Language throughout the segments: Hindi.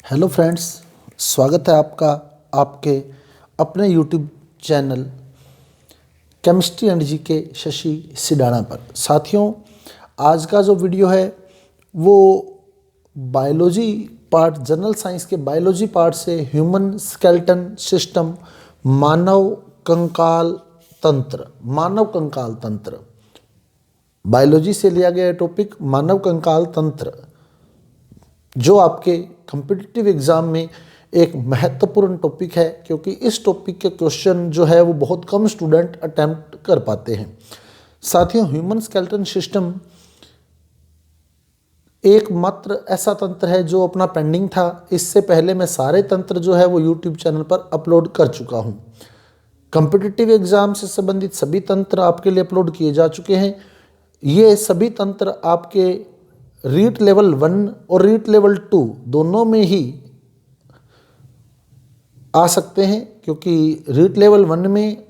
हेलो फ्रेंड्स, स्वागत है आपका आपके अपने यूट्यूब चैनल केमिस्ट्री एंड जी के शशि सिडाना पर। साथियों, आज का जो वीडियो है वो बायोलॉजी पार्ट, जनरल साइंस के बायोलॉजी पार्ट से ह्यूमन स्केलेटन सिस्टम, मानव कंकाल तंत्र बायोलॉजी से लिया गया टॉपिक मानव कंकाल तंत्र, जो आपके कॉम्पिटिटिव एग्ज़ाम में एक महत्वपूर्ण टॉपिक है, क्योंकि इस टॉपिक के क्वेश्चन जो है वो बहुत कम स्टूडेंट अटेम्प्ट कर पाते हैं। साथियों, ह्यूमन स्केलेटन सिस्टम एकमात्र ऐसा तंत्र है जो अपना पेंडिंग था। इससे पहले मैं सारे तंत्र जो है वो यूट्यूब चैनल पर अपलोड कर चुका हूँ। कॉम्पिटिटिव एग्ज़ाम से संबंधित सभी तंत्र आपके लिए अपलोड किए जा चुके हैं। ये सभी तंत्र आपके रीट लेवल 1 और रीट लेवल 2 दोनों में ही आ सकते हैं, क्योंकि रीट लेवल 1 में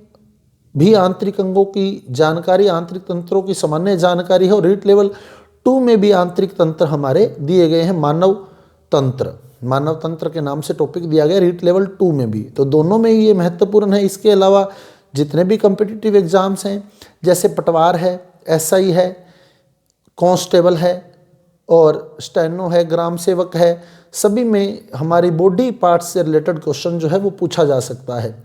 भी आंतरिक अंगों की जानकारी, आंतरिक तंत्रों की सामान्य जानकारी है, और रीट लेवल 2 में भी आंतरिक तंत्र हमारे दिए गए हैं। मानव तंत्र के नाम से टॉपिक दिया गया रीट लेवल 2 में भी, तो दोनों में ही ये महत्वपूर्ण है। इसके अलावा जितने भी कॉम्पिटिटिव एग्जाम्स हैं, जैसे पटवार है, एसआई है, कांस्टेबल है और स्टेनो है, ग्राम सेवक है, सभी में हमारी बॉडी पार्ट्स से रिलेटेड क्वेश्चन जो है वो पूछा जा सकता है।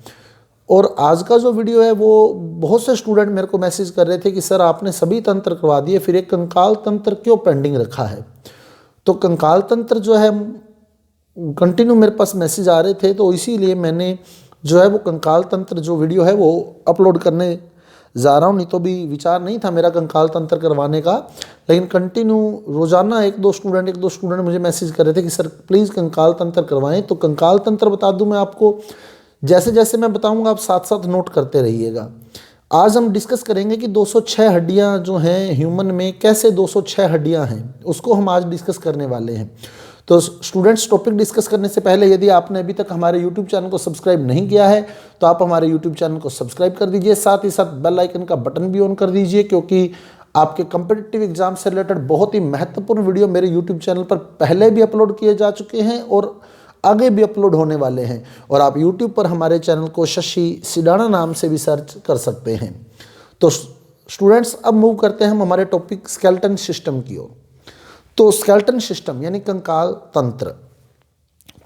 और आज का जो वीडियो है वो बहुत से स्टूडेंट मेरे को मैसेज कर रहे थे कि सर आपने सभी तंत्र करवा दिए, फिर एक कंकाल तंत्र क्यों पेंडिंग रखा है। तो कंकाल तंत्र जो है कंटिन्यू मेरे पास मैसेज आ रहे थे, तो इसीलिए मैंने जो है वो कंकाल तंत्र जो वीडियो है वो अपलोड करने जा रहा हूँ। नहीं तो भी विचार नहीं था मेरा कंकाल तंत्र करवाने का, लेकिन कंटिन्यू रोजाना एक दो स्टूडेंट मुझे मैसेज कर रहे थे कि सर प्लीज़ कंकाल तंत्र करवाएं। तो कंकाल तंत्र बता दूं मैं आपको, जैसे जैसे मैं बताऊंगा आप साथ साथ नोट करते रहिएगा। आज हम डिस्कस करेंगे कि 206 हड्डियां जो हैं ह्यूमन में, कैसे 206 हड्डियां हैं, उसको हम आज डिस्कस करने वाले हैं। तो स्टूडेंट्स, टॉपिक डिस्कस करने से पहले यदि आपने अभी तक हमारे यूट्यूब चैनल को सब्सक्राइब नहीं किया है तो आप हमारे यूट्यूब चैनल को सब्सक्राइब कर दीजिए, साथ ही साथ बेल आइकन का बटन भी ऑन कर दीजिए, क्योंकि आपके कॉम्पिटिटिव एग्जाम से रिलेटेड बहुत ही महत्वपूर्ण वीडियो मेरे यूट्यूब चैनल पर पहले भी अपलोड किए जा चुके हैं और आगे भी अपलोड होने वाले हैं। और आप यूट्यूब पर हमारे चैनल को शशि सिडाना नाम से भी सर्च कर सकते हैं। तो स्टूडेंट्स, अब मूव करते हैं हम हमारे टॉपिक स्केलेटन सिस्टम की ओर। तो स्केलेटन सिस्टम यानी कंकाल तंत्र,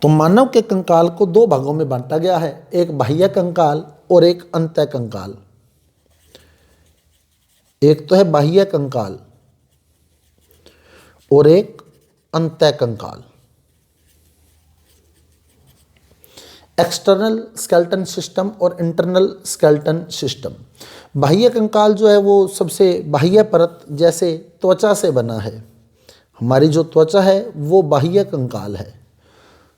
तो मानव के कंकाल को दो भागों में बांटा गया है, एक बाह्य कंकाल और एक अंतः कंकाल। एक तो है बाह्य कंकाल और एक अंतः कंकाल। एक्सटर्नल स्केलेटन सिस्टम और इंटरनल स्केलेटन सिस्टम। बाह्य कंकाल जो है वो सबसे बाह्य परत, जैसे त्वचा से बना है। हमारी जो त्वचा है वो बाह्य कंकाल है,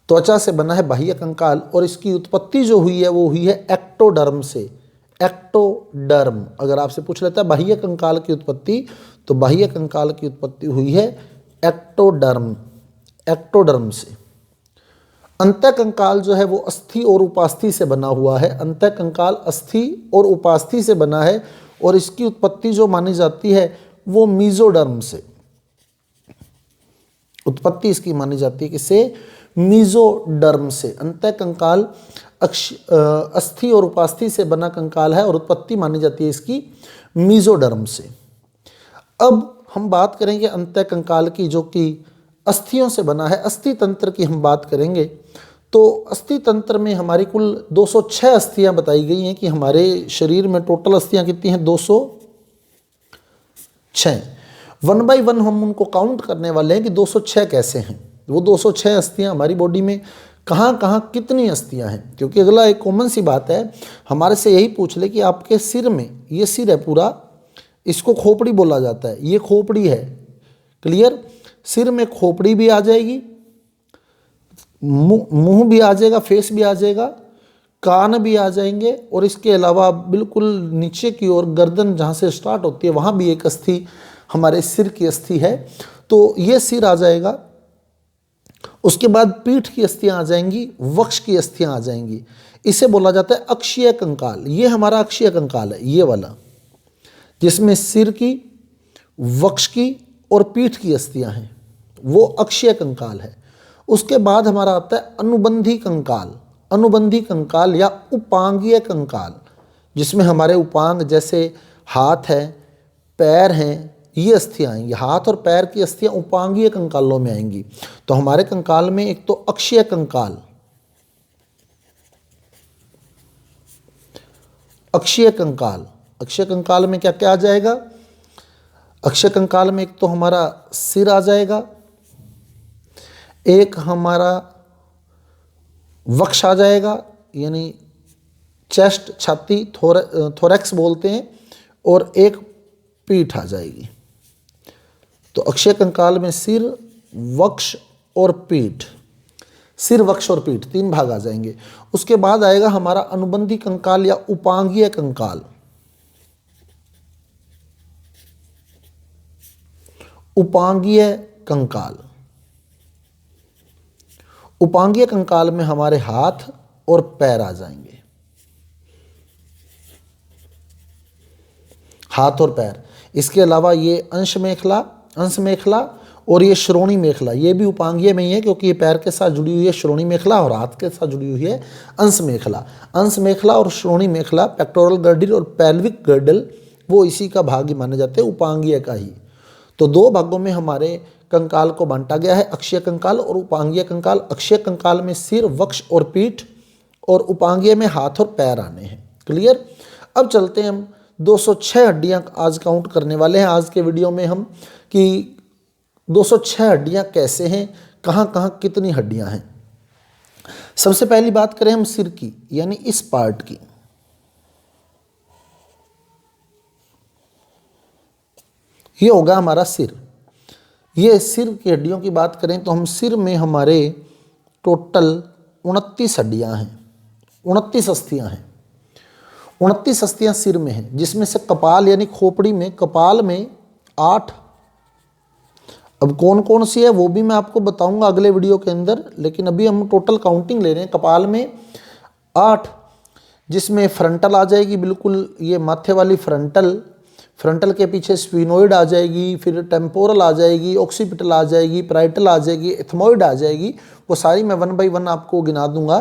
त्वचा से बना है बाह्य कंकाल, और इसकी उत्पत्ति जो हुई है वो हुई है एक्टोडर्म से। एक्टोडर्म, अगर आपसे पूछ लेता है बाह्य कंकाल की उत्पत्ति, तो बाह्य कंकाल की उत्पत्ति हुई है एक्टोडर्म से। अंतः कंकाल जो है वो अस्थि और उपास्थि से बना हुआ है। अंतः कंकाल अस्थि और उपास्थि से बना है, और इसकी उत्पत्ति जो मानी जाती है वो मीजोडर्म से। उत्पत्ति इसकी मानी जाती है किससे? मीजोडर्म से। अंतः कंकाल अस्थि और उपास्थि से बना कंकाल है और उत्पत्ति मानी जाती है इसकी मीजोडर्म से। अब हम बात करेंगे अंतः कंकाल की, जो कि अस्थियों से बना है। अस्थि तंत्र की हम बात करेंगे तो अस्थि तंत्र में हमारी कुल 206 अस्थियां बताई गई हैं कि हमारे शरीर में टोटल अस्थियां कितनी हैं? 206। 1 बाय 1 हम उनको काउंट करने वाले हैं कि 206 कैसे हैं। वो 206 अस्थियां हमारी बॉडी में कहाँ कहाँ कितनी अस्थियां हैं, क्योंकि अगला एक कॉमन सी बात है, हमारे से यही पूछ ले कि आपके सिर में, ये सिर है पूरा, इसको खोपड़ी बोला जाता है, ये खोपड़ी है। क्लियर? सिर में खोपड़ी भी आ जाएगी, मुंह भी आ जाएगा, फेस भी आ जाएगा, कान भी आ जाएंगे, और इसके अलावा बिल्कुल नीचे की ओर गर्दन जहाँ से स्टार्ट होती है वहाँ भी एक अस्थि हमारे सिर की अस्थि है। तो ये सिर आ जाएगा। उसके बाद पीठ की अस्थियां आ जाएंगी, वक्ष की अस्थियां आ जाएंगी। इसे बोला जाता है अक्षीय कंकाल। ये हमारा अक्षीय कंकाल है, ये वाला, जिसमें सिर की, वक्ष की और पीठ की अस्थियां हैं, वो अक्षीय कंकाल है। उसके बाद हमारा आता है अनुबंधी कंकाल। अनुबंधी कंकाल या उपांगीय कंकाल, जिसमें हमारे उपांग जैसे हाथ है, पैर हैं, ये अस्थियाँ आएंगी। हाथ और पैर की अस्थियाँ उपांगीय कंकालों में आएंगी। तो हमारे कंकाल में एक तो अक्षीय कंकाल, अक्षीय कंकाल, अक्षीय कंकाल में क्या क्या आ जाएगा? अक्षीय कंकाल में एक तो हमारा सिर आ जाएगा, एक हमारा वक्ष आ जाएगा, यानी चेस्ट, छाती, थोरैक्स बोलते हैं, और एक पीठ आ जाएगी। तो अक्षीय कंकाल में सिर, वक्ष और पीठ, सिर, वक्ष और पीठ, 3 भाग आ जाएंगे। उसके बाद आएगा हमारा अनुबंधी कंकाल या उपांगीय कंकाल। उपांगीय कंकाल, उपांगीय कंकाल में हमारे हाथ और पैर आ जाएंगे, हाथ और पैर। इसके अलावा ये अंश मेखला, अंश मेखला और ये श्रोणी मेखला, ये भी उपांगीय में ही है, क्योंकि ये पैर के साथ जुड़ी हुई है श्रोणी मेखला और हाथ के साथ जुड़ी हुई है अंश मेखला। अंश मेखला और श्रोणी मेखला, पेक्टोरल गर्डल और पेल्विक गर्डल, वो इसी का भाग ही माने जाते हैं, उपांगीय का ही। तो 2 भागों में हमारे कंकाल को बांटा गया है, अक्षीय कंकाल और उपांगीय कंकाल। अक्षीय कंकाल में सिर, वक्ष और पीठ, और उपांगीय में हाथ और पैर आने हैं। क्लियर? अब चलते हैं हम 206 हड्डियां आज काउंट करने वाले हैं आज के वीडियो में हम, कि 206 हड्डियां कैसे हैं, कहाँ कहाँ कितनी हड्डियां हैं। सबसे पहली बात करें हम सिर की, यानी इस पार्ट की। ये होगा हमारा सिर। ये सिर की हड्डियों की बात करें तो हम सिर में हमारे टोटल 29 हड्डियां हैं, 29 अस्थियां हैं। 29 अस्थियां सिर में हैं, जिसमें से कपाल यानी खोपड़ी में, कपाल में 8। अब कौन कौन सी है वो भी मैं आपको बताऊंगा अगले वीडियो के अंदर, लेकिन अभी हम टोटल काउंटिंग ले रहे हैं। कपाल में 8, जिसमें फ्रंटल आ जाएगी, बिल्कुल ये माथे वाली फ्रंटल, फ्रंटल के पीछे स्फीनोइड आ जाएगी, फिर टेम्पोरल आ जाएगी, ऑक्सीपिटल आ जाएगी, पैराइटल आ जाएगी, एथमोइड आ जाएगी। वो सारी मैं 1 बाई 1 आपको गिना दूंगा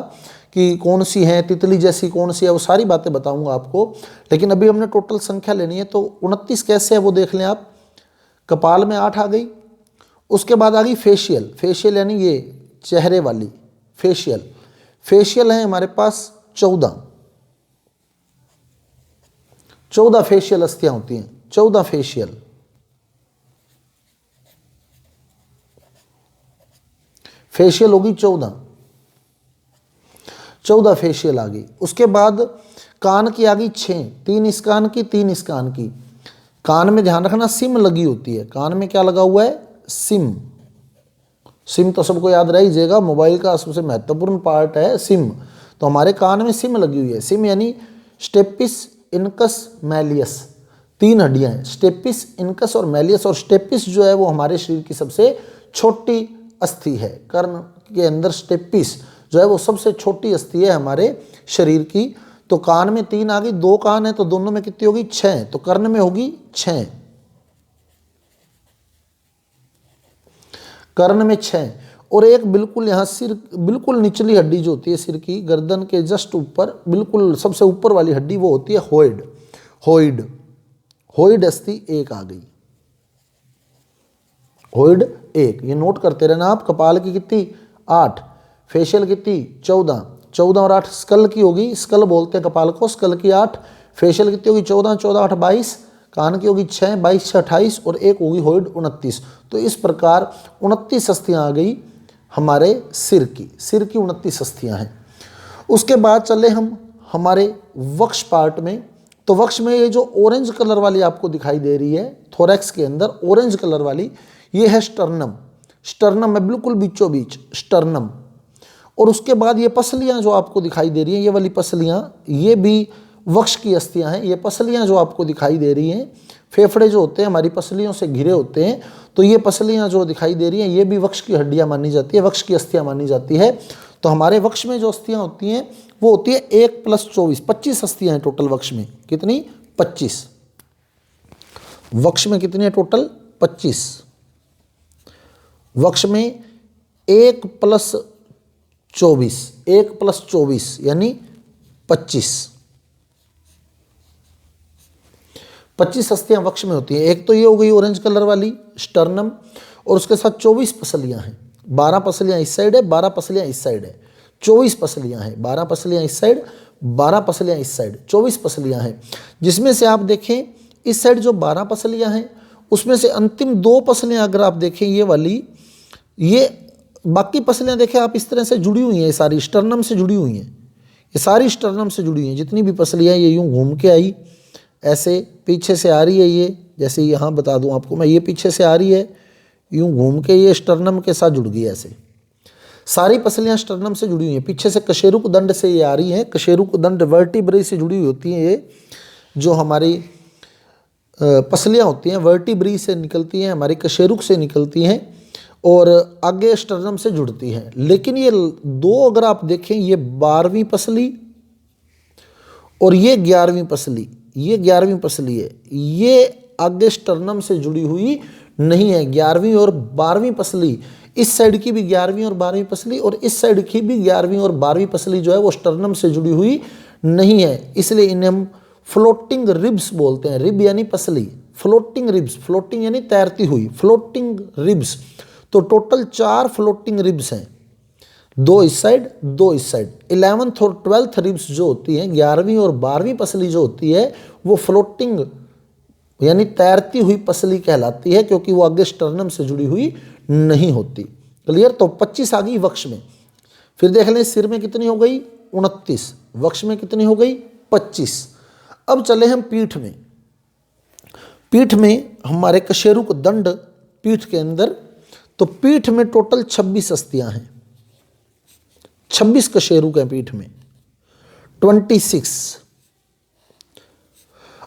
कि कौन सी है, तितली जैसी कौन सी है, वो सारी बातें बताऊंगा आपको। लेकिन अभी हमने टोटल संख्या लेनी है, तो 29 कैसे है वो देख लें आप। कपाल में 8 आ गई। उसके बाद आ गई फेशियल। फेशियल यानी ये चेहरे वाली फेशियल। फेशियल है हमारे पास 14 फेशियल अस्थियां होती हैं, 14 फेशियल। फेशियल होगी 14 फेशियल आ गई। उसके बाद कान की आ गई 6, 3 इस कान की, 3 इस कान की। कान में ध्यान रखना सिम लगी होती है। कान में क्या लगा हुआ है? सिम। सिम तो सबको याद रह जाएगा, मोबाइल का सबसे महत्वपूर्ण पार्ट है सिम। तो हमारे कान में सिम लगी हुई है। सिम यानी स्टेपिस, इनकस, मैलियस, 3 हड्डियां हैं, स्टेपिस, इनकस और मैलियस। और स्टेपिस जो है वो हमारे शरीर की सबसे छोटी अस्थि है। कर्ण के अंदर स्टेपिस जो है वो सबसे छोटी अस्थि है हमारे शरीर की। तो कान में 3 आ गई, 2 कान है तो दोनों में कितनी होगी? 6। तो कर्ण में होगी 6, कर्ण में 6। और एक बिल्कुल यहाँ सिर, बिल्कुल निचली हड्डी जो होती है सिर की, गर्दन के जस्ट ऊपर, बिल्कुल सबसे ऊपर वाली हड्डी, वो होती है होइड। होइड, होइड अस्थि 1 आ गई। होइड 1, ये नोट करते रहना आप। कपाल की कितनी? 8। फेशियल कितनी? 14। 14 और 8 स्कल की होगी, स्कल बोलते हैं कपाल को, स्कल की 8। फेशियल कितनी होगी? 14, 14, 8, 22। कान की होगी 6, 22, 6, 28 और एक होगी होइड 29। तो इस प्रकार 29 अस्थियां आ गई हमारे सिर की। सिर की 29 अस्थियां हैं। उसके बाद चले हम हमारे वक्ष पार्ट में। तो वक्ष में ये जो ऑरेंज कलर वाली आपको दिखाई दे रही है थोरैक्स के अंदर, ऑरेंज कलर वाली, ये है स्टर्नम। स्टर्नम है बिल्कुल बीचों बीच, स्टर्नम। और उसके बाद ये पसलियां जो आपको दिखाई दे रही हैं, ये वाली पसलियां, ये भी वक्ष की अस्थियां हैं। ये पसलियां जो आपको दिखाई दे रही हैं, फेफड़े जो होते हैं हमारी पसलियों से घिरे होते हैं, तो ये पसलियां जो दिखाई दे रही हैं ये भी वक्ष की हड्डियां मानी जाती है, वक्ष की अस्थियां मानी जाती है। तो हमारे वक्ष में जो अस्थियां होती हैं वो होती है 1 + 24, 25 अस्थियां हैं टोटल वक्ष में। कितनी? 25। वक्ष में कितनी है टोटल? 25। वक्ष में 1 + 24, 1 + 24 यानी 25। 25 अस्थियां वक्ष में होती हैं। एक तो ये हो गई ऑरेंज कलर वाली स्टर्नम, और उसके साथ 24 पसलियां हैं। 12 पसलियां इस साइड है, 12 पसलियां इस साइड है, 24 पसलियां हैं। 12 पसलियां इस साइड, 12 पसलियां इस साइड, 24 पसलियां हैं। जिसमें से आप देखें इस साइड जो 12 पसलियां हैं उसमें से अंतिम 2 पसलियां अगर आप देखें ये वाली, ये बाकी पसलियां देखें आप इस तरह से जुड़ी हुई हैं, सारी स्टर्नम से जुड़ी हुई हैं। ये सारी स्टर्नम से जुड़ी हुई हैं। जितनी भी पसलियां ये यूं घूम के आई, ऐसे पीछे से आ रही है ये, जैसे यहाँ बता दूं आपको मैं, ये पीछे से आ रही है, यूं घूम के ये स्टर्नम के साथ जुड़ गई। ऐसे सारी पसलियां स्टर्नम से जुड़ी हुई हैं। पीछे से कशेरुक दंड से ये आ रही हैं। कशेरुक दंड वर्टिब्रे से जुड़ी हुई होती हैं। ये जो हमारी पसलियां होती हैं वर्टिब्री से निकलती हैं, हमारी कशेरुक से निकलती हैं और आगे स्टर्नम से जुड़ती हैं। लेकिन ये 2 अगर आप देखें, ये 12वीं पसली और ये 11वीं पसली, ये 11वीं पसली है, ये आगे स्टर्नम से जुड़ी हुई नहीं है। 11वीं और 12वीं पसली, इस साइड की भी 11वीं और 12वीं पसली और इस साइड की भी 11वीं और 12वीं पसली जो है वो स्टर्नम से जुड़ी हुई नहीं है। इसलिए इन्हें हम फ्लोटिंग रिब्स बोलते हैं। रिब यानी पसली, फ्लोटिंग रिब्स, फ्लोटिंग यानी तैरती हुई, फ्लोटिंग रिब्स। तो टोटल 4 फ्लोटिंग रिब्स हैं, 2 इस साइड, 2 इस साइड। 11th और 12th रिब्स जो होती हैं, 11वीं और 12वीं पसली जो होती है वो फ्लोटिंग यानी तैरती हुई पसली कहलाती है, क्योंकि वो आगे स्टर्नम से जुड़ी हुई नहीं होती। क्लियर? तो 25 आ गई वक्ष में। फिर देख लें सिर में कितनी हो गई, 29। वक्ष में कितनी हो गई, 25। अब चले हम पीठ में। पीठ में हमारे कशेरुक दंड पीठ के अंदर, तो पीठ में टोटल 26 अस्थियां हैं। 26 कशेरुक हैं पीठ में, 26।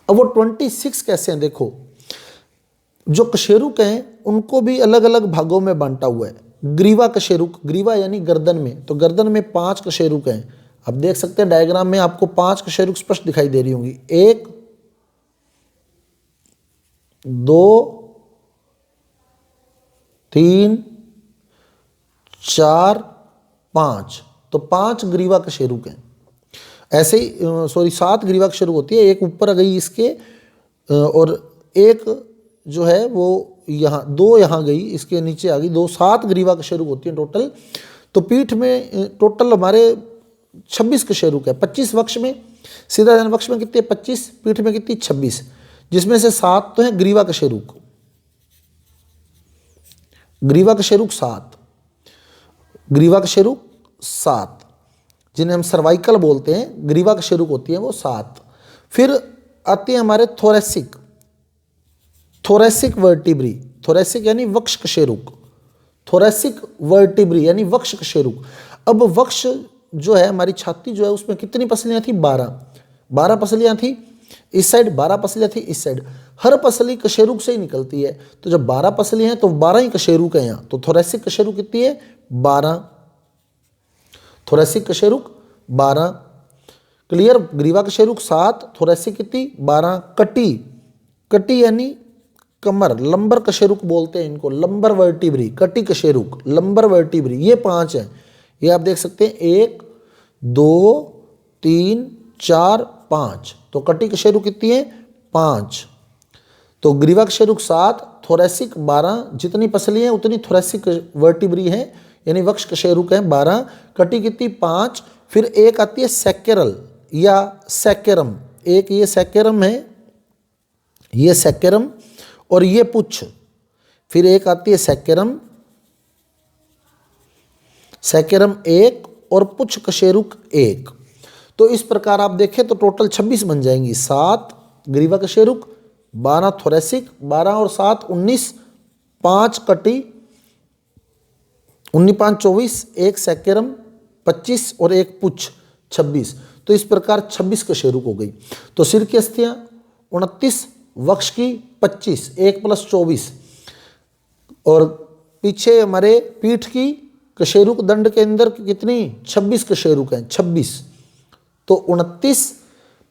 अब वो 26 कैसे हैं देखो, जो कशेरुक हैं उनको भी अलग अलग भागों में बांटा हुआ है। ग्रीवा कशेरुक, ग्रीवा यानी गर्दन में, तो गर्दन में 5 कशेरुक हैं। आप देख सकते हैं डायग्राम में आपको 5 कशेरुक स्पष्ट दिखाई दे रही होंगी। 1 2 3 4 5, तो 5 ग्रीवा कशेरुक हैं। ऐसे ही 7 ग्रीवा कशेरुक होती है। एक ऊपर आ गई इसके, और एक जो है वो यहाँ, 2 यहाँ गई, इसके नीचे आ गई, 2 7 ग्रीवा कशेरुक होती हैं टोटल। तो पीठ में टोटल हमारे 26 कशेरुक है। 25 वक्ष में, सीधा जान वक्ष में कितने 25, पीठ में कितनी 26, जिसमें से 7 तो है ग्रीवा कशेरुक। ग्रीवा कशेरुक 7, ग्रीवा कशेरुक 7, जिन्हें हम सर्वाइकल बोलते हैं, ग्रीवा कशेरुक होती है वो 7। फिर आती है हमारे थोरेसिक, थोरेसिक वर्टिब्री, थोरेसिक यानी वक्ष कशेरुक, थोरेसिक वर्टिब्री यानी वक्ष कशेरुक। अब वक्ष जो है हमारी छाती जो है उसमें कितनी पसलियां थी, 12 पसलियां थी इस साइड, 12 पसलियां थी इस साइड। हर पसली कशेरुक से ही निकलती है। तो जब 12 पसलियां हैं तो 12 ही कशेरुक है यहाँ। तो थोरेसिक कशेरुक कितनी है, 12, थोरेसिक कशेरुक 12। क्लियर? ग्रीवा कशेरुक 7, थोरेसिक कितनी 12। कटी, कटी यानी कमर, लंबर कशेरुक बोलते हैं इनको, लंबर वर्टिब्री, कटी कशेरुक, लंबर वर्टिब्री, ये 5 हैं। ये आप देख सकते हैं 1 2 3 4 5, तो कटी कशेरुक कितनी है 5। तो ग्रीवा कशेरुक 7, थोरेसिक 12, जितनी पसली हैं उतनी थोरेसिक वर्टिब्री है, यानी वक्ष कशेरुक है 12, कटी कितनी 5। फिर एक आती है सैकेरल या सैकेरम, एक ये सैकेरम है, ये सैकेरम और ये पुच्छ। फिर एक आती है सैकेरम, सैकेरम 1 और पुच्छ कशेरुक 1। तो इस प्रकार आप देखें तो टोटल 26 बन जाएंगी। 7 ग्रीवा कशेरुक, 12 थोरेसिक, 12 और 7 19, 5 कटी, 19 5 24, 1 सैकेरम 25 और 1 पुच्छ 26। तो इस प्रकार 26 कशेरुक हो गई। तो सिर की अस्थियां 29, वक्ष की 25, 1 + 24, और पीछे हमारे पीठ की कशेरुक दंड के अंदर कितनी 26 कशेरुक हैं, 26। तो 29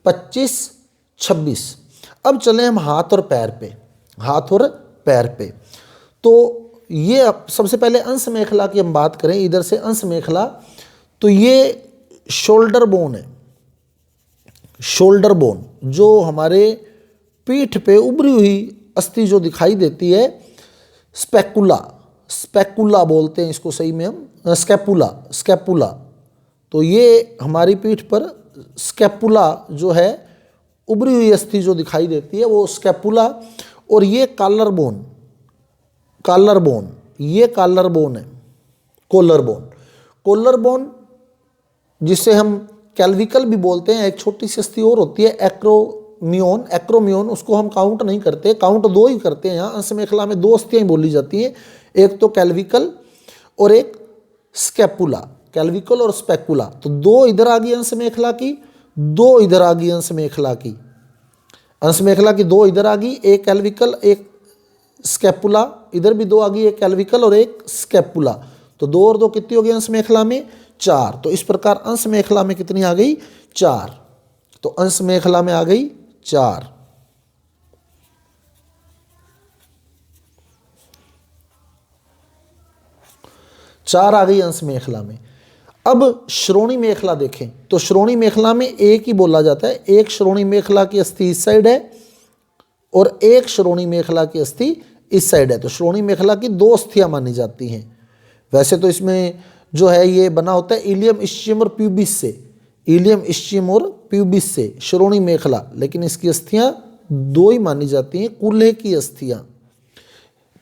25 26। अब चले हम हाथ और पैर पे, हाथ और पैर पे। तो ये सबसे पहले अंश मेखला की हम बात करें, इधर से अंश मेखला, तो ये शोल्डर बोन है। शोल्डर बोन जो हमारे पीठ पे उभरी हुई अस्थि जो दिखाई देती है, स्पेकुला, स्पेकुला बोलते हैं इसको सही में हम, स्कैपुला, स्कैपुला। तो ये हमारी पीठ पर स्कैपुला जो है, उभरी हुई अस्थि जो दिखाई देती है वो स्कैपुला। और ये कॉलर बोन, कॉलर बोन, ये कॉलर बोन है, कॉलर बोन। कॉलर बोन जिसे हम कैल्विकल भी बोलते हैं, एक छोटी सी अस्थि और होती है एक्रोमियोन, एक्रोमियोन, उसको हम काउंट नहीं करते, काउंट दो ही करते हैं। यहाँ अंश मेखला में दो अस्थियाँ ही बोली जाती हैं, एक तो कैल्विकल और एक स्कैपुला, कैल्विकल और स्पेकुला। तो दो इधर आ गई अंश मेखला की, दो इधर आ गई अंश मेखला की, अंश मेखला की दो इधर आ गई, एक कैल्विकल एक स्कैपुला, इधर भी दो आ गई, एक कैल्विकल और एक स्कैपुला। तो दो और दो कितनी हो गई अंश मेखला में? 4। तो इस प्रकार अंश मेखला में कितनी आ गई? 4। तो अंश मेखला में आ गई 4। चार आ गई अंश मेखला में। अब श्रोणी मेखला देखें तो श्रोणी मेखला में एक ही बोला जाता है, एक श्रोणी मेखला की अस्थि इस साइड है और एक श्रोणी मेखला की अस्थि इस साइड है। तो श्रोणी मेखला की दो अस्थियां मानी जाती हैं। वैसे तो इसमें जो है ये बना होता है इलियम, इस्चियम और प्यूबिस से, इलियम, इस्चियम और प्यूबिस से श्रोणी मेखला, लेकिन इसकी अस्थियां दो ही मानी जाती हैं, कूल्हे की अस्थियां।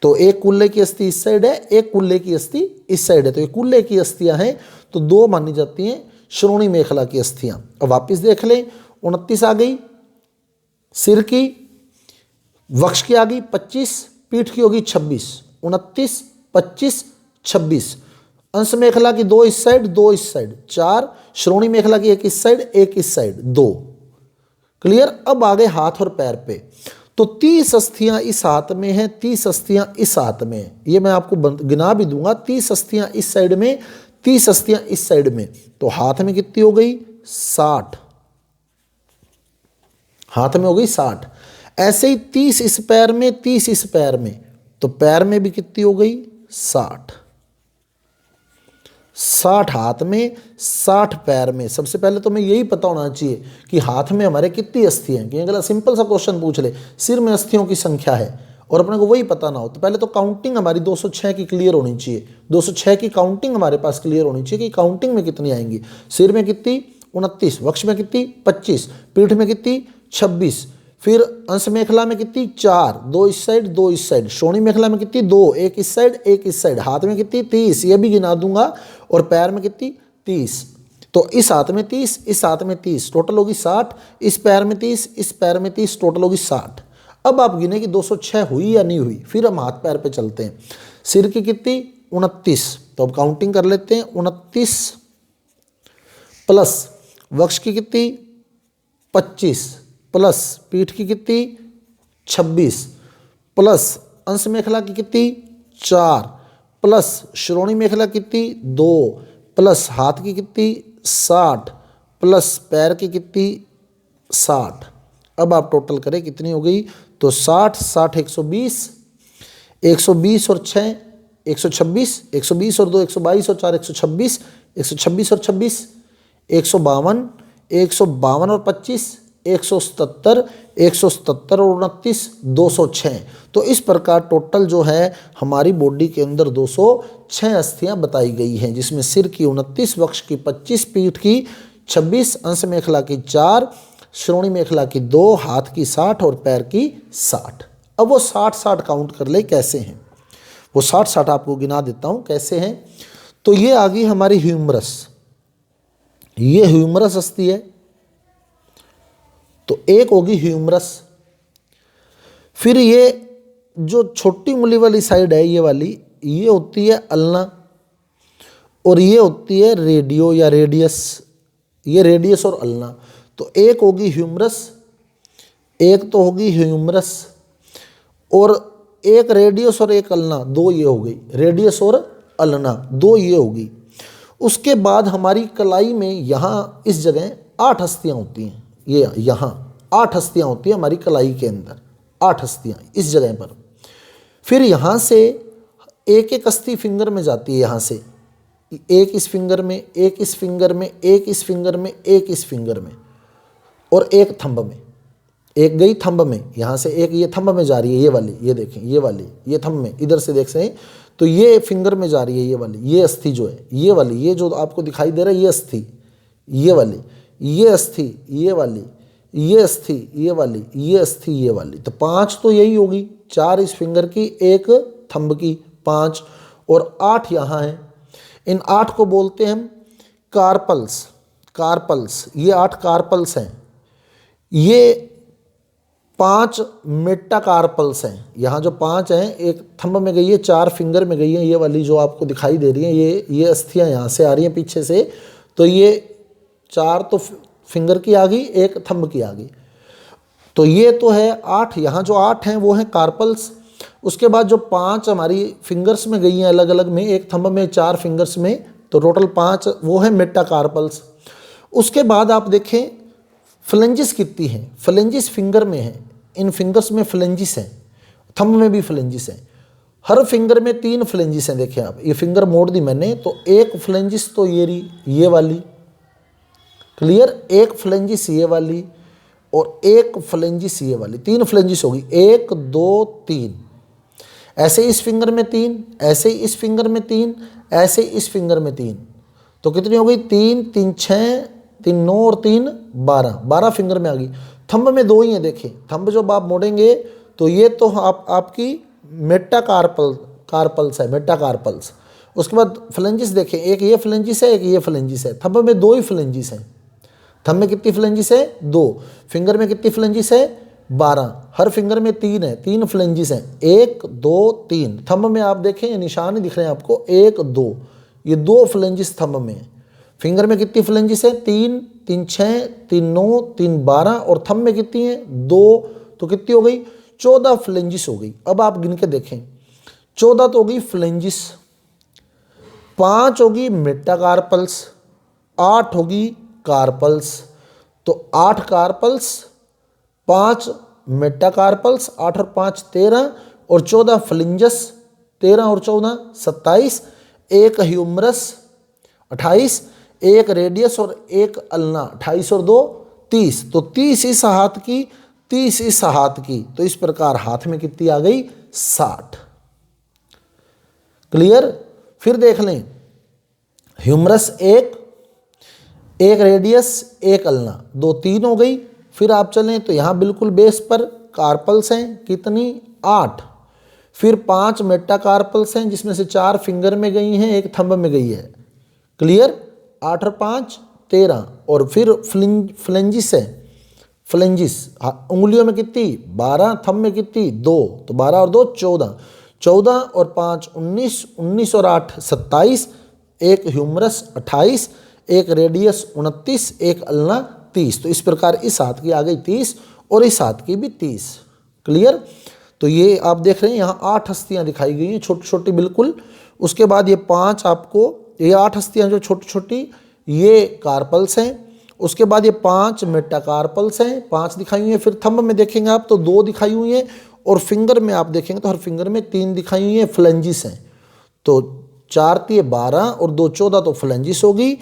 तो एक कूल्हे की अस्थि इस साइड है, एक कूल्हे की अस्थि इस साइड है। तो ये कूल्हे की अस्थियां हैं, तो दो मानी जाती हैं श्रोणी मेखला की अस्थियां। अब वापिस देख लें, 29 आ गई सिर की, वक्ष की आ गई 25, पीठ की होगी 26, 29, 25, 26। अंश मेखला की दो इस साइड, दो इस साइड, 4। श्रोणी मेखला की एक इस साइड, एक इस साइड, 2। क्लियर। अब आ गए हाथ और पैर पे। तो 30 अस्थियां इस हाथ में हैं, 30 अस्थियां इस हाथ में हैं। ये मैं आपको गिना भी दूंगा, 30 अस्थियां इस साइड में, 30 अस्थियां इस साइड में। तो हाथ में कितनी हो गई? 60। हाथ में हो गई 60। ऐसे ही 30 इस पैर में, 30 इस पैर में, तो पैर में भी कितनी हो गई? 60। 60 हाथ में, 60 पैर में। सबसे पहले तो हमें यही पता होना चाहिए कि हाथ में हमारे कितनी अस्थियां हैं। क्योंकि अगर सिंपल सा क्वेश्चन पूछ ले, सिर में अस्थियों की संख्या है और अपने को वही पता ना हो, तो पहले तो काउंटिंग हमारी 206 की क्लियर होनी चाहिए। 206 की काउंटिंग हमारे पास क्लियर होनी चाहिए कि काउंटिंग में कितनी आएंगी। सिर में कितनी? 29, वक्ष में कितनी? 25, पीठ में कितनी? 26, फिर अंश मेखला में कितनी? 4, दो इस साइड, दो इस साइड। श्रोणी मेखला में कितनी? 2, एक इस साइड, एक इस साइड। हाथ में कितनी? 30, ये भी गिना दूंगा। और पैर में कितनी? 30। तो इस हाथ में 30, इस हाथ में 30, टोटल होगी 60। इस पैर में 30, इस पैर में 30, टोटल होगी 60। अब आप गिने कि 206 हुई या नहीं हुई। फिर हम हाथ पैर पे चलते हैं। सिर की कितनी? 29। तो अब काउंटिंग कर लेते हैं। 29 प्लस वक्ष की कितनी? 25 प्लस पीठ की कितनी? 26 प्लस अंश मेखला की कितनी? 4 प्लस श्रोणी मेखला कितनी? 2 प्लस हाथ की कितनी? 60 प्लस पैर की कितनी? 60। अब आप टोटल करें कितनी हो गई? तो 60, 60, 120, 120 और 6 126, 120 और 2 122 और 4 126, 126 और 26 152, 152 और 25 177, 177 और 29 206। तो इस प्रकार टोटल जो है हमारी बॉडी के अंदर 206 अस्थियां बताई गई हैं, जिसमें सिर की 29, वक्ष की 25, पीठ की 26, अंश मेखला की 4, श्रोणी मेखला की 2, हाथ की 60 और पैर की 60। अब वो 60-60 काउंट कर ले कैसे हैं। वो 60-60 आपको गिना देता हूँ कैसे हैं। तो ये आ गई हमारी ह्यूमरस, ये ह्यूमरस अस्थि है। तो एक होगी ह्यूमरस। फिर ये जो छोटी उंगली वाली साइड है, ये वाली, ये होती है अल्ना और ये होती है रेडियो या रेडियस। ये रेडियस और अल्ना। तो एक होगी ह्यूमरस, एक तो होगी ह्यूमरस और एक रेडियस और एक अल्ना, दो ये हो गई। रेडियस और अल्ना दो ये होगी। उसके बाद हमारी कलाई में यहाँ इस जगह 8 अस्थियाँ होती हैं। ये यहाँ 8 अस्थियाँ होती हैं हमारी कलाई के अंदर, 8 अस्थियाँ इस जगह पर। फिर यहाँ से एक एक अस्थि फिंगर में जाती है यहाँ से, एक इस फिंगर में, एक इस फिंगर में, एक इस फिंगर में, एक इस फिंगर में, और एक थंब में। एक गई थंब में, यहाँ से एक ये थंब में जा रही है, ये वाली, ये देखें ये वाली, ये थंब में इधर से देख सकें तो ये फिंगर में जा रही है, ये वाली, ये अस्थि जो है, ये वाली, ये जो आपको दिखाई दे रहा है ये अस्थि, ये वाली, ये अस्थि, ये वाली, ये अस्थि, ये वाली, ये अस्थि, ये वाली। तो 5 तो यही होगी, 4 इस फिंगर की, एक थंब की, 5 और 8 यहाँ है। इन 8 को बोलते हैं हम कार्पल्स। कार्पल्स, ये 8 कार्पल्स हैं। ये 5 मेटाकार्पल्स हैं। यहाँ जो 5 हैं, एक थंब में गई है, 4 फिंगर में गई है, ये वाली जो आपको दिखाई दे रही है, ये अस्थियाँ यहाँ से आ रही हैं पीछे से, तो ये 4 तो फिंगर की आ गई, एक थंब की आ गई, तो ये तो है 8। यहाँ जो 8 हैं वो हैं कार्पल्स। उसके बाद जो 5 हमारी फिंगर्स में गई हैं अलग अलग में, एक थंब में, 4 फिंगर्स में, तो टोटल 5 वो है मेटाकार्पल्स। उसके बाद आप देखें फ्लेंजिस कितनी हैं। फ्लेंजिस फिंगर में है, इन फिंगर्स में फ्लेंजिस हैं, थंब में भी फ्लेंजिस हैं। हर फिंगर में 3 फ्लेंजिस हैं। देखें आप, ये फिंगर मोड़ दी मैंने, तो एक फ्लेंजिस तो ये रही, ये वाली, क्लियर, एक फ्लेंजिस ये वाली और एक फ्लेंजिस ये वाली, 3 फ्लेंजिस होगी, 1 2 3। ऐसे इस फिंगर में 3, ऐसे इस फिंगर में 3, ऐसे इस फिंगर में 3, तो कितनी हो गई, 3 3 6, 3 9 और 3 12, 12 फिंगर में आ गई। थंब में 2 ही हैं। देखें थंब जब आप मोड़ेंगे तो ये तो आपकी कार्पल्स है, मेटाकार्पल्स। उसके बाद फ्लेंजिस देखें, एक ये फ्लेंजिस है, एक ये फ्लेंजिस है। थंब में 2 ही फ्लेंजिस हैं। थंब में कितनी फ्लेंजिस है, 2। फिंगर में कितनी फ्लेंजिस है, 12। हर फिंगर में 3 है, 3 फ्लेंजिस हैं, 1 2 3। थंब में आप देखें, ये निशान दिख रहे हैं आपको, 1 2, ये 2 फ्लेंजिस थंब में है। फिंगर में कितनी फ्लेंजिस है, 3 3 6, 3 9, 3 12, और थंब में कितनी है, 2, तो कितनी हो गई, 14 फ्लेंजिस हो गई। अब आप गिन के देखें, 14 तो हो गई फ्लेंजिस, 5 होगी मेटाकार्पल्स, 8 होगी कार्पल्स। तो 8 कार्पल्स, 5 मेटाकार्पल्स, 8 और 5 13, और 14 फ्लिंजस, 13 और 14 27, एक ह्यूमरस 28, एक रेडियस और एक अल्ना 28 और 2 30। तो 30 इस हाथ की, 30 इस हाथ की, तो इस प्रकार हाथ में कितनी आ गई, 60। क्लियर। फिर देख लें, ह्यूमरस एक रेडियस, एक अल्ना, 2 3 हो गई। फिर आप चलें तो यहाँ बिल्कुल बेस पर कार्पल्स हैं, कितनी, 8। फिर 5 मेटाकार्पल्स हैं, जिसमें से 4 फिंगर में गई हैं, एक थंब में गई है, क्लियर, 8 और 5 13। और फिर फ्लेंजिस है, फ्लेंजिस उंगलियों में कितनी, 12, थंब में कितनी, 2, तो 12 और 2 14, 14 और 5 19, 19 और 8 27, एक ह्यूमरस 28, एक रेडियस 29, एक अल्ना 30। तो इस प्रकार इस हाथ की आ गई 30 और इस हाथ की भी 30। क्लियर। तो ये आप देख रहे हैं यहाँ 8 हस्तियाँ दिखाई गई हैं, छोटी छोटी बिल्कुल। उसके बाद ये 5 आपको, ये 8 हस्तियाँ जो छोटी छोटी, ये कार्पल्स हैं। उसके बाद ये 5 मेटाकार्पल्स हैं, 5 दिखाई हुई हैं। फिर थंब में देखेंगे आप तो 2 दिखाई हुई हैं, और फिंगर में आप देखेंगे तो हर फिंगर में 3 दिखाई हुई हैं, फ्लेंजिस हैं। तो 4 3 12 और 2 14, तो फ्लेंजिस हो गई,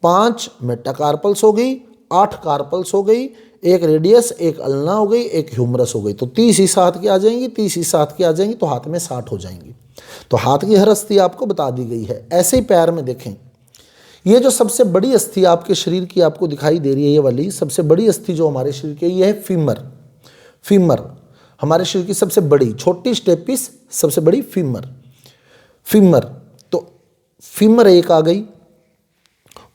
5 मेटाकार्पल्स हो गई, 8 कार्पल्स हो गई, एक रेडियस, एक अल्ना हो गई, एक ह्यूमरस हो गई। तो 30 इस हाथ की आ जाएंगी, 30 इस हाथ की आ जाएंगी, तो हाथ में 60 हो जाएंगी। तो हाथ की हर अस्थि आपको बता दी गई है। ऐसे ही पैर में देखें, ये जो सबसे बड़ी अस्थि आपके शरीर की आपको दिखाई दे रही है, ये वाली सबसे बड़ी अस्थि जो हमारे शरीर की, ये है फीमर। फीमर हमारे शरीर की सबसे बड़ी, छोटी स्टेपिस, सबसे बड़ी फीमर। फीमर, तो फीमर एक आ गई।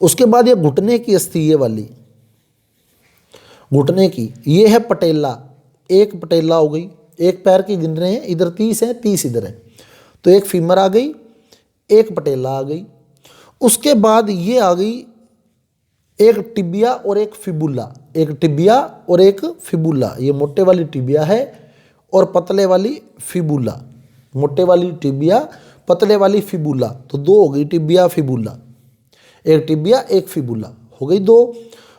उसके बाद ये घुटने की अस्थि, ये वाली घुटने की, ये है पटेला। एक पटेला हो गई, एक पैर की गिन रहे हैं, इधर 30 है, 30 इधर है, तो एक फीमर आ गई, एक पटेला आ गई। उसके बाद ये आ गई एक टिबिया और एक फिबुला। एक टिबिया और एक फिबुला, ये मोटे वाली टिबिया है और पतले वाली फिबुला। मोटे वाली टिबिया, पतले वाली फिबुला, तो 2 हो गई टिबिया फिबुला। एक टिबिया एक फिबुला हो गई 2।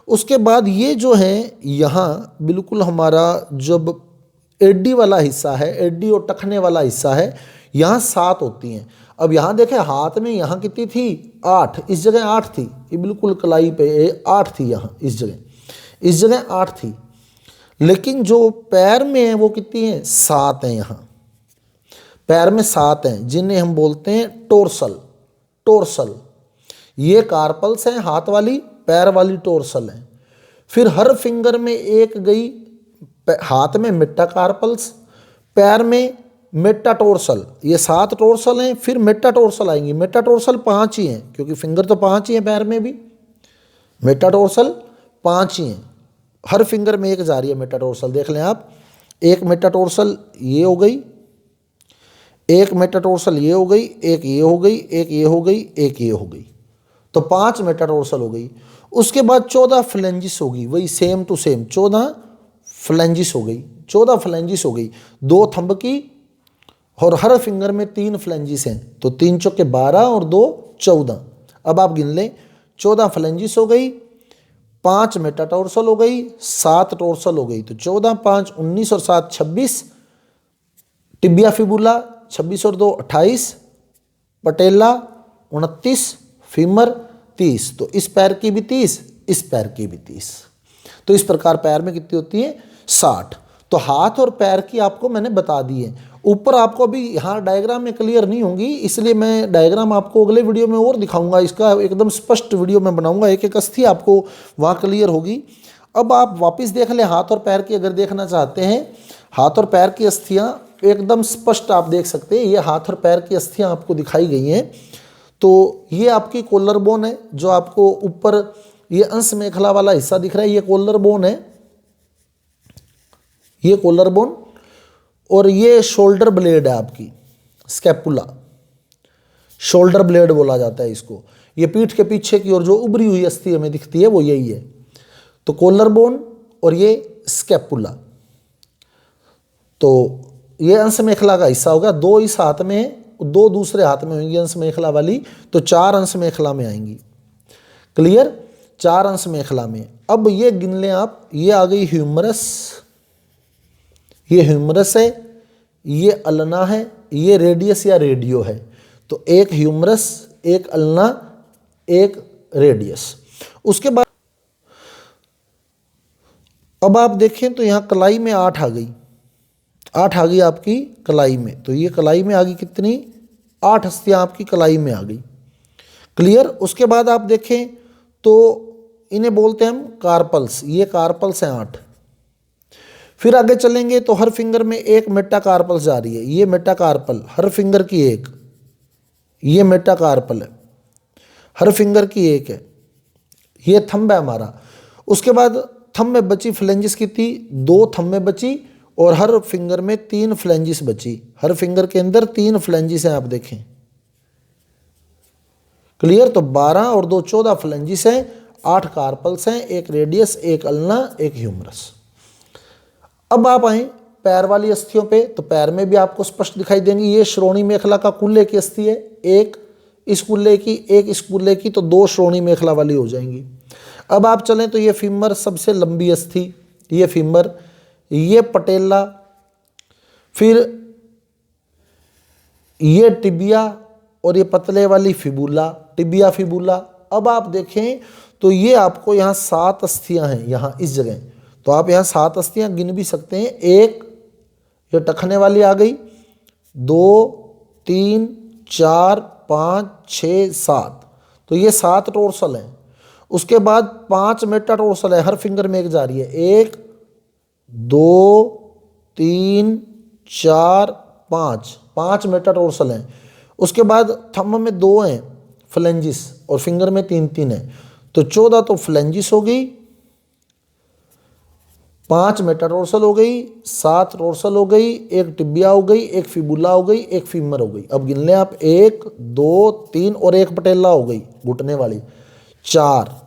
उसके बाद ये जो है यहाँ बिल्कुल हमारा जब एडी वाला हिस्सा है, एडी और टखने वाला हिस्सा है, यहाँ 7 होती हैं। अब यहाँ देखें हाथ में यहाँ कितनी थी 8, इस जगह 8 थी, ये बिल्कुल कलाई पे 8 थी, यहाँ इस जगह 8 थी। लेकिन जो पैर में है वो कितनी है 7 है। यहाँ पैर में 7 हैं जिन्हें हम बोलते हैं टोर्सल। ये कार्पल्स हैं, हाथ वाली, पैर वाली टोर्सल हैं। फिर हर फिंगर में एक गई, हाथ में मेटाकार्पल्स, पैर में मेटाटोर्सल। ये 7 टोर्सल हैं, फिर मेटाटोर्सल आएंगी। मेटाटोर्सल 5 ही हैं क्योंकि फिंगर तो 5 ही हैं पैर में भी, मेटाटोर्सल 5 ही हैं। हर फिंगर में एक जा रही है मेटाटोर्सल, देख लें आप। एक मेटाटोर्सल ये हो गई, एक मेटाटोर्सल ये हो गई, एक ये हो गई, एक ये हो गई, एक ये हो गई, तो 5 मेटाटोर्सल हो गई। उसके बाद 14 फ्लेंजिस होगी, वही सेम टू सेम 14 फ्लेंजिस हो गई, 14 फ्लेंजिस हो गई। 2 थंब की और हर फिंगर में 3 फ्लेंजिस हैं, तो 3 चौके 12 और 2 14। अब आप गिन लें, 14 फ्लेंजिस हो गई, 5 मेटाटोर्सल हो गई, 7 टोर्सल हो गई, तो 14 5 19 और 7 26। टिबिया फिबुला 26 और 2 28, पटेला 29, फीमर 30। तो इस पैर की भी 30, इस पैर की भी 30। तो इस प्रकार पैर में कितनी होती है 60। तो हाथ और पैर की आपको मैंने बता दी है। ऊपर आपको अभी यहाँ डायग्राम में क्लियर नहीं होंगी, इसलिए मैं डायग्राम आपको अगले वीडियो में और दिखाऊंगा। इसका एकदम स्पष्ट वीडियो मैं बनाऊंगा, एक एक अस्थि आपको वहाँ क्लियर होगी। अब आप वापस देख लें हाथ और पैर की, अगर देखना चाहते हैं हाथ और पैर की अस्थियाँ एकदम स्पष्ट आप देख सकते हैं। ये हाथ और पैर की अस्थियाँ आपको दिखाई गई हैं। तो ये आपकी कॉलर बोन है, जो आपको ऊपर ये अंश मेखला वाला हिस्सा दिख रहा है, ये कॉलर बोन है, ये कॉलर बोन। और ये शोल्डर ब्लेड है आपकी, स्कैपुला, शोल्डर ब्लेड बोला जाता है इसको। ये पीठ के पीछे की ओर जो उभरी हुई अस्थि हमें दिखती है वो यही है। तो कॉलर बोन और ये स्कैपुला, तो ये अंश मेखला का हिस्सा होगा। 2 इस हाथ में है, 2 दूसरे हाथ में होंगी अंश मेखला वाली, तो 4 अंश मेखला में आएंगी। क्लियर, 4 अंश मेखला में। अब ये गिन लें आप, ये आ गई ह्यूमरस, ये ह्यूमरस है, ये अल्ना है, ये रेडियस या रेडियो है। तो एक ह्यूमरस, एक अल्ना, एक रेडियस। उसके बाद अब आप देखें तो यहाँ कलाई में 8 आ गई, 8 आ गई आपकी कलाई में। तो ये कलाई में आ गई कितनी 8 अस्थियाँ आपकी कलाई में आ गई। क्लियर। उसके बाद आप देखें तो इन्हें बोलते हैं हम कार्पल्स, ये कार्पल्स हैं 8। फिर आगे चलेंगे तो हर फिंगर में एक मेटाकार्पल्स जा रही है, ये मेटाकार्पल हर फिंगर की एक, ये मेटाकार्पल है, हर फिंगर की एक है, ये थंब है हमारा। उसके बाद थंब में बची फ्लेंजिस कितनी 2 थंब में बची और हर फिंगर में 3 फ्लेंजिस बची, हर फिंगर के अंदर 3 फ्लेंजिस हैं आप देखें। क्लियर। तो 12 और 2 14 फ्लेंजिस हैं, 8 कार्पल्स हैं, एक रेडियस, एक अल्ना, एक ह्यूमरस। अब आप आए पैर वाली अस्थियों पे, तो पैर में भी आपको स्पष्ट दिखाई देंगी। ये श्रोणी मेखला का कुल्ले की अस्थि है, एक इस कुल्ले की, एक इस कुल्ले की, तो 2 श्रोणी मेखला वाली हो जाएंगी। अब आप चलें तो ये फीमर सबसे लंबी अस्थि, ये फीमर, ये पटेला, फिर ये टिबिया और ये पतले वाली फिबुला, टिबिया फिबुला। अब आप देखें तो ये आपको यहाँ 7 अस्थियाँ हैं, यहाँ इस जगह। तो आप यहाँ 7 अस्थियाँ गिन भी सकते हैं। एक ये टखने वाली आ गई, 2 3 4 5 6 7, तो ये 7 टोर्सल हैं। उसके बाद 5 मेटाटोर्सल है, हर फिंगर में एक जा रही है, 1 2 3 4 5, 5 मेटाटोर्सल हैं। उसके बाद थंब में 2 हैं फ्लेंजिस और फिंगर में 3 3 हैं, तो 14 तो फ्लेंजिस हो गई, 5 मेटाटोर्सल हो गई, 7 टोर्सल हो गई, एक टिबिया हो गई, एक फिबुला हो गई, एक फीमर हो गई। अब गिन लें आप 1 2 3 और एक पटेला हो गई घुटने वाली, 4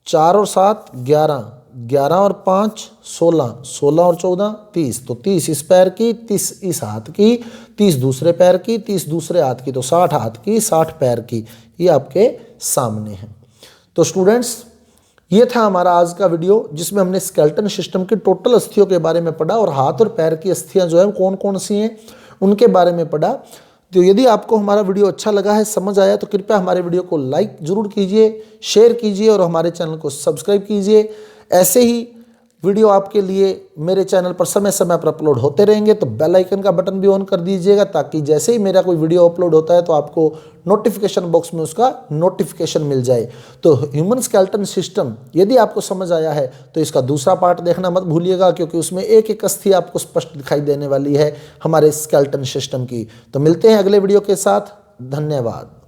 4 और 7 11, 11 और 5 16, 16 और 14 30, तो 30 इस पैर की, 30 इस हाथ की, 30 दूसरे पैर की, 30 दूसरे हाथ की, तो 60 हाथ की, 60 पैर की। ये आपके सामने है। तो स्टूडेंट्स ये था हमारा आज का वीडियो, जिसमें हमने स्केलेटन सिस्टम की टोटल अस्थियों के बारे में पढ़ा और हाथ और पैर की अस्थियां जो है कौन कौन सी हैं उनके बारे में पढ़ा। तो यदि आपको हमारा वीडियो अच्छा लगा है, समझ आया, तो कृपया हमारे वीडियो को लाइक जरूर कीजिए, शेयर कीजिए और हमारे चैनल को सब्सक्राइब कीजिए। ऐसे ही वीडियो आपके लिए मेरे चैनल पर समय समय पर अपलोड होते रहेंगे, तो बेल आइकन का बटन भी ऑन कर दीजिएगा, ताकि जैसे ही मेरा कोई वीडियो अपलोड होता है तो आपको नोटिफिकेशन बॉक्स में उसका नोटिफिकेशन मिल जाए। तो ह्यूमन स्केलेटन सिस्टम यदि आपको समझ आया है तो इसका दूसरा पार्ट देखना मत भूलिएगा, क्योंकि उसमें एक एक अस्थि आपको स्पष्ट दिखाई देने वाली है हमारे स्केलेटन सिस्टम की। तो मिलते हैं अगले वीडियो के साथ। धन्यवाद।